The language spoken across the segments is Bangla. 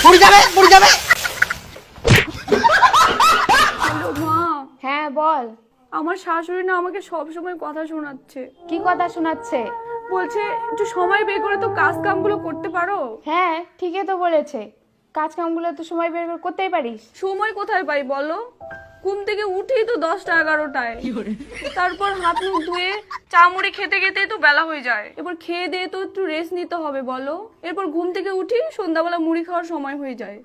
পড়ে যাবে পড়ে যাবে। হ্যালো মা। হ্যাঁ বল। আমার শাশুড়ি না আমাকে সব সময় কথা শোনাচ্ছে। কি কথা শোনাচ্ছে? বলছে একটু সময় বের করে তো কাজ কামগুলো করতে পারো। হ্যাঁ ঠিকই তো বলেছে, কাজ কামগুলো তো সময় বের করে করতেই পারিস। সময় কোথায় পাই বলো? ঘুম থেকে উঠি তো 10টা 11টায়, তারপর হাত মুখ ধুয়ে চা মুড়ি খেতে খেতে তো বেলা হয়ে যায়। এবার খেয়ে দিয়ে তো একটু রেস্ট নিতে হবে বলো। এরপর ঘুম থেকে উঠি সন্ধ্যাবেলা মুড়ি খাওয়ার সময় হয়ে যায়।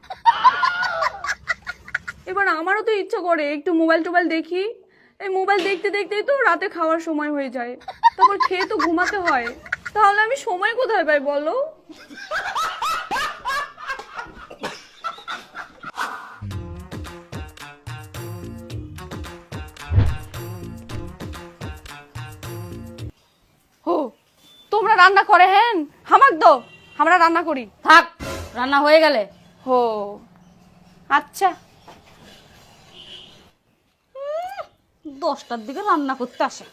এবার আমারও তো ইচ্ছা করে একটু মোবাইল টোবাইল দেখি। এই মোবাইল দেখতে দেখতেই তো রাতে খাওয়ার সময় হয়ে যায়। তারপর খেয়ে তো ঘুমাতে হয়। তাহলে আমি সময় কোথায় পাই বলো? হো, তোমরা রান্না করে? হ্যাঁ হামাক দো, আমরা রান্না করি। থাক, রান্না হয়ে গেলে। হো আচ্ছা। 10টার দিকে রান্না করতে আসে।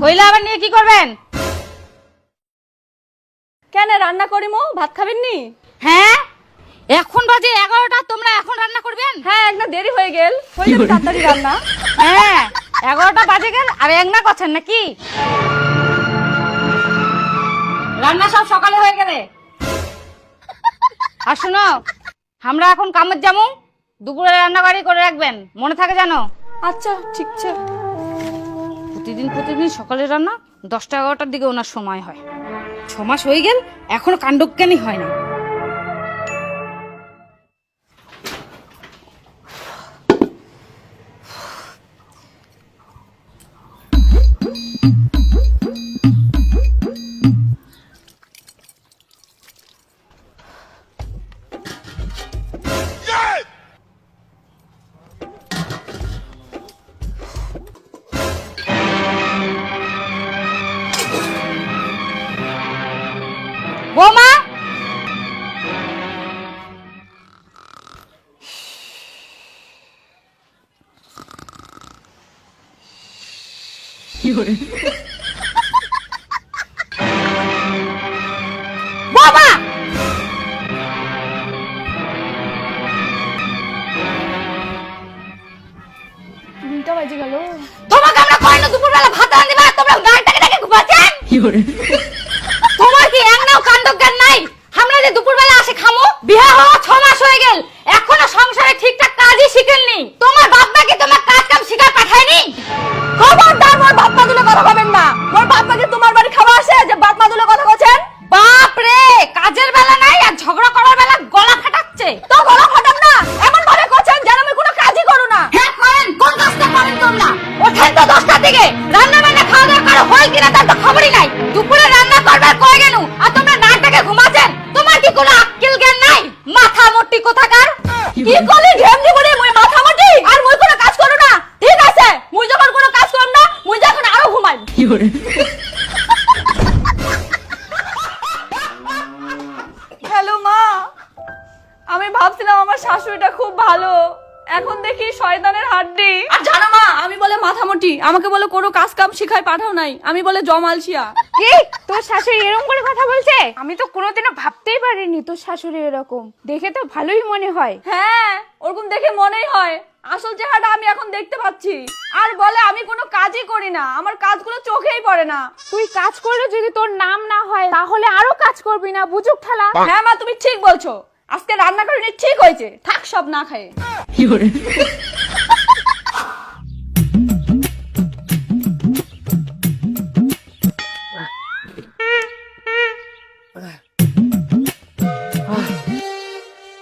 হইলে আবার নিয়ে কি করবেন? কেন রান্না করি মো? ভাত খাবেন নি? হ্যাঁ, এখন বাজে 11টা, তোমরা এখন রান্না করবেন? হ্যাঁ একটা দেরি হয়ে গেল, হয়ে যাবে তাড়াতাড়ি রান্না। হ্যাঁ 11টা বাজে গেল আর একনা করছেন নাকি? রান্না সব সকালে হয়ে গেলে। আর শোনো, আমরা এখন কামের যাবো, দুপুরে রান্না বাড়ি করে রাখবেন, মনে থাকে জানো? আচ্ছা ঠিক আছে। প্রতিদিন সকালে রান্না, 10টা 11টার দিকে ওনার সময় হয়। 6 মাস হয়ে গেল, এখনো কাণ্ডজ্ঞানই হয় না। বৌমা, বাবা, 2টা বাজে গেল। তোমাকে আমরা কই না দুপুরবেলা ভাত রান্না দিবা, তোমরা গাড়িটাকে দেখে ঘুমাচ্ছেন? তোমার কি একনাও কাণ্ডজ্ঞান নাই? আমরা যে দুপুরবেলা আসে খামো, বিয়ে হওয়া 6 মাস হয়ে গেল, এখনো সংসারে ঠিকঠাক কাজই শিখেননি। তোমার বাপ মা কি তোমার কাজ কাম শিখার পাঠায়নি? খবরদার মোর বাপ মা দুলে কথা বলবেন না। মোর বাপ মা কি তোমার বাড়ি খাওয়া আসে যে বাপ মা দুলে কথা বলছেন? বাপ রে, কাজের বেলা নাই আর ঝগড়া করার বেলা গলা ফাটাচ্ছে। তো গলা ফাটান না, এমন ভাবে করছেন যেন আমি কোনো কাজই করো না। হ্যাঁ করেন, কোন কাজটা করেন তোমরা? ওঠেন তো 10টার দিকে, রান্না বান্না খাওয়া দাওয়া করা হয় কিনা তার তো খবরই নাই। দুপুরে রান্না করবার কই গেল আর তোমরা নাটকে ঘুমাচ্ছেন? তোমার কি কোনো আক্কেল জ্ঞান নাই? মাথা মোটি কোথাকার। কি কলি ঢেমনি বলে মুই মাথা মাটি আর মুই কোনো কাজ করো না। ঠিক আছে, মুই যখন কোনো কাজ করব না, মুই যখন আরো ঘুমাই। হ্যালো মা, আমি ভাবছিলাম আমার শাশুড়িটা খুব ভালো, এখন দেখি শয়তানের হাড্ডি। আর জানো মা, আমি বলে মাথামোটি, আমাকে বলে কোনো কাজ কাম শিখাই পাঠাও নাই, আমি বলে জমালসিয়া। কি তোর শাশুড়ি এরকম করে কথা বলছে? আমি তো কোনোদিনও ভাবতেই পারিনি তোর শাশুড়ি এরকম। দেখে তো ভালোই মনে হয়। হ্যাঁ ওরকম দেখে মনেই হয়, আসল চেহারাটা আমি এখন দেখতে পাচ্ছি। আর বলে আমি কোনো কাজই করি না, আমার কাজগুলো চোখেই পড়ে না। তুই কাজ করলে যদি তোর নাম না হয় তাহলে আরো কাজ করবি না, বুঝুক ঠালা। হ্যাঁ মা তুমি ঠিক বলছো, আজকে রান্না করিনি ঠিক হয়েছে, থাক সব না খায়।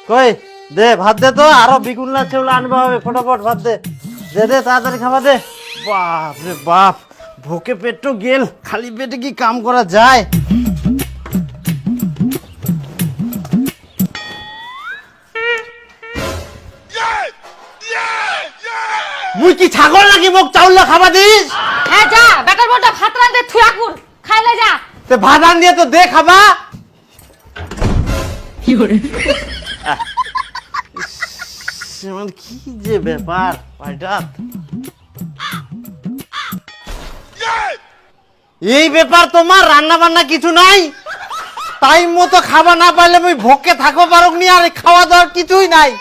কই দে ভাত দে তো, আরো বিগুল্লা চেউলা আনবা হবে, ফটাফট ভাত দে। দে দে তাড়াতাড়ি খাবা দে। বাপ রে বাপ, ভোকে পেট গেল, খালি পেটে কি কাম করা যায়? মুই কি ছাগল নাকি মোক চাউল খাবা দিস? হ্যাঁ যা, বেটার বলটা ভাত রাঁধতে থুয়াকুর খাইলে যা। তে ভাত আন দিয়ে তো দে খাবা। মানে কি যে ব্যাপার হঠাৎ এই ব্যাপার, তোমার রান্না বান্না কিছু নাই? টাইম মতো খাবার না পাইলে আমি ভোকে থাকো পারক নি, আর খাওয়া দাওয়ার কিছুই নাই।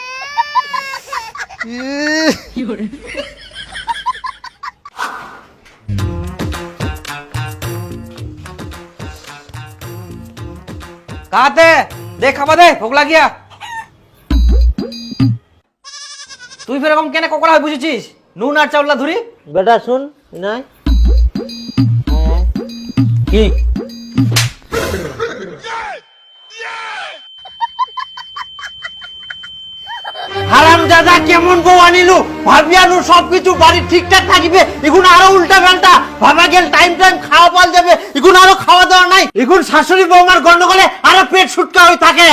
কাতে দেখ খাবা দে, ভোক লাগিয়া। তুই ফের এরকম কেন ককড়া হয়ে বুঝেছিস? নুন আর চাউলা ধরি বেটা শুন নাই কি হারামজাদা কেমন বউ আনিলু, ভাবিয়ানু সবকিছু বাড়ি ঠিকঠাক থাকিবে, এখন আরো উল্টা পাল্টা ভাবা গেল টাইম টাইম খাওয়া পাল যাবে, এখন আরো খাওয়া দাওয়া নাই, এখন শাশুড়ি বৌমার গন্ডগোলে আরো পেট সুটকা হয়ে থাকে।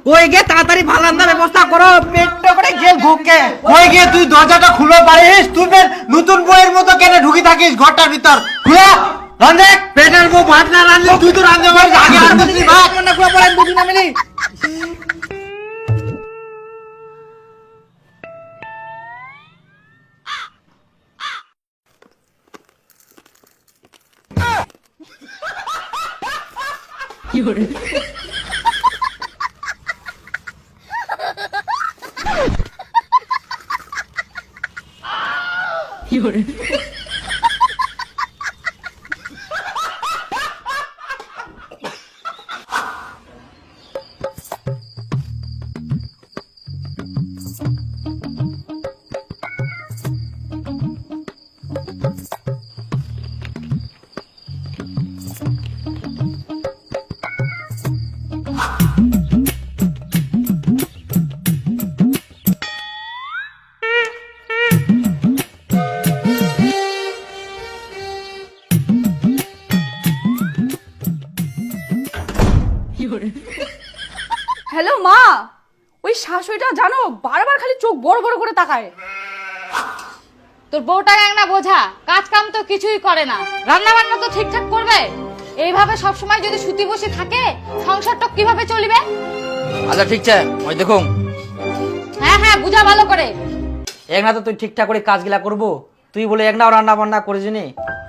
কই গে তাড়াতাড়ি ভালো রান্নার ব্যবস্থা করো, পেটটা করে গেল ভোকে। কই গিয়ে তুই দরজাটা খুলে পারিস? তুই ফের নতুন বইয়ের মতো কেন ঢুকি থাকিস ঘরটার ভিতর? খুলে রান্ধে, পেটের বউ ভাত না রান্ধলে তুই তো রান্ধতে পারিস, আগে আর বলছিস ভাত রান্না করে পড়ে বুঝি না মিলি। হ্যালো মা, ওই শাশুড়িটা জানো বারবার খালি চোখ বড় বড় করে তাকায়। তোর বউটা না বোঝা, কাজ কাম তো কিছুই করে না, রান্না বান্না তো ঠিকঠাক করবে। এইভাবে সবসময় যদি শুতি বসে থাকে, সংসারটা কিভাবে চলবে? আচ্ছা ঠিক আছে, ওই দেখুন হ্যাঁ হ্যাঁ, বুঝা ভালো করে। এক না তো তুই ঠিকঠাক করে কাজগুলা করবো, তুই বলে এক নাও রান্না বান্না করে জিনি।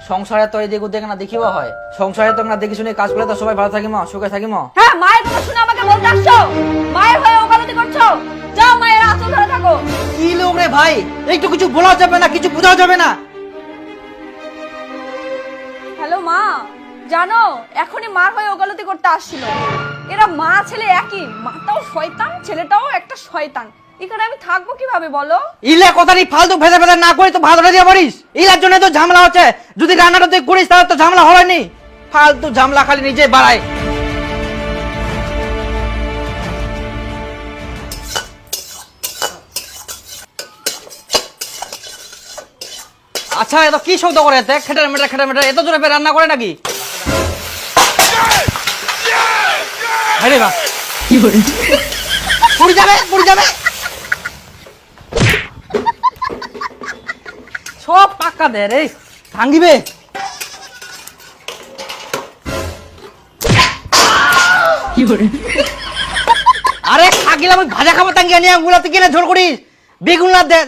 সংসারে তো এই দেখো দেখ না দেখিও হয়, সংসারে তো না দেখি শুনে কাজ করলে তো সবাই ভালো থাকি মা, সুখে থাকি মা। হ্যাঁ, মায়ের কথা শুনে আমাকে বলতে আসছো? মায়ের হয়ে ওকালতি করছো? যাও মায়ের আঁচল ধরে থাকো। কি লোক রে ভাই, একটু কিছু বলা যাবে না, কিছু বোঝাও যাবে না। হ্যালো মা, জানো এখনই মার হয়ে ওকালতি করতে আসছিল। এরা মা ছেলে একই, মাটাও শয়তান ছেলেটাও একটা শয়তান। এখানে আমি থাকবো কিভাবে বলো? ইলে কথাটি ফালতু ভেজা ভেজা না করে তো ভাতটা দিয়ে পারিস, ইলার জন্য তো ঝামেলা হচ্ছে। যদি রান্নাটা তুই করিস তাহলে তো ঝামেলা হয়নি, ফালতু ঝামেলা খালি নিজে বাড়ায়। আচ্ছা এত কি শব্দ করে এতে খেটার মেটার এত জোরে ফের রান্না করে নাকি? আরে বাহ, পুড়ে যাবে সব টাকা দে রে, ভাঙিবে। আরে খাগিলাম ভাজা খাবার তাঙ্গিয়া নিয়ে গুলাতে কিনে ঝোল করিস, বেগুন দে।